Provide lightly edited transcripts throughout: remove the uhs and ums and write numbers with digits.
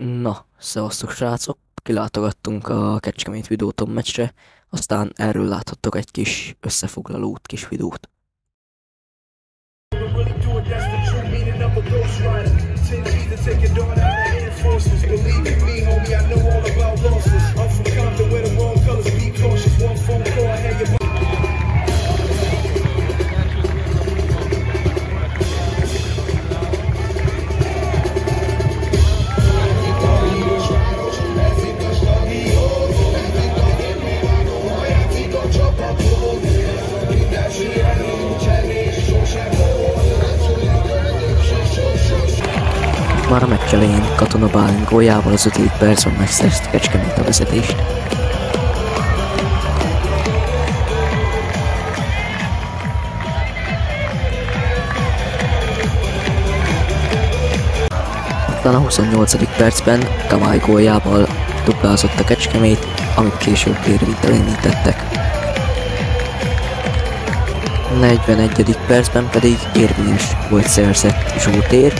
Na, szevasztok srácok! Kilátogattunk a Kecskemét Videóton meccsre, aztán erről láthattok egy kis összefoglalót, kis videót. Már a meccs elején Katona Bálint góljával az 5. percben megszerzte Kecskemét a vezetést. Aztán a 28. percben Kamály góljával duplázott a Kecskemét, amit később érvénytelenítettek. 41. percben pedig érvényes volt szerzett Zsótér,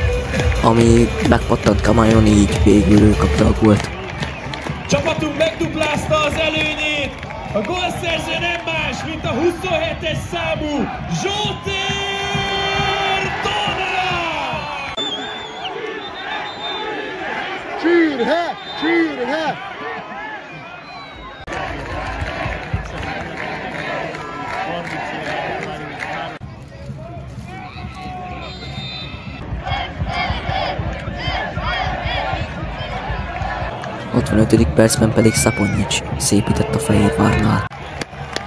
ami megpattant Kamályon, így végül ő kapta a gólt. Csapatunk megduplázta az előnyét! A gólszerző nem más, mint a 27-es számú Zsótér Donát! Csírhe! Csírhe! 65. percben pedig Szaponyics szépített a Fehérvárnál.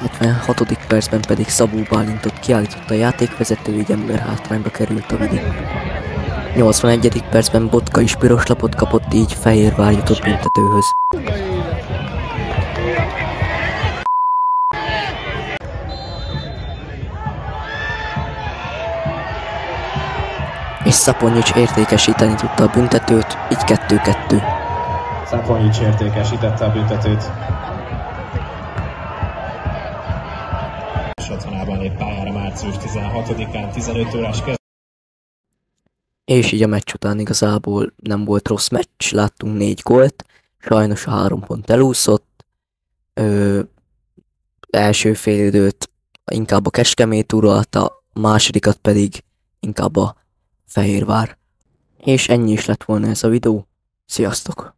76. percben pedig Szabó Bálintot kiállította a játékvezető, így emberhátrányba került a Vidi. 81. percben Botka is piros lapot kapott, így Fehérvár jutott büntetőhöz. És Szaponyics értékesíteni tudta a büntetőt, így 2-2. Szaponyics értékesítette a büntetőt. És otthonában lép pályára március 16-án 15 órás kezd. És így a meccs után igazából nem volt rossz meccs, láttunk 4 gólt, sajnos a 3 pont elúszott. Első félidőt inkább a Kecskemét uralta, a másodikat pedig inkább a Fehérvár. És ennyi is lett volna ez a videó. Sziasztok!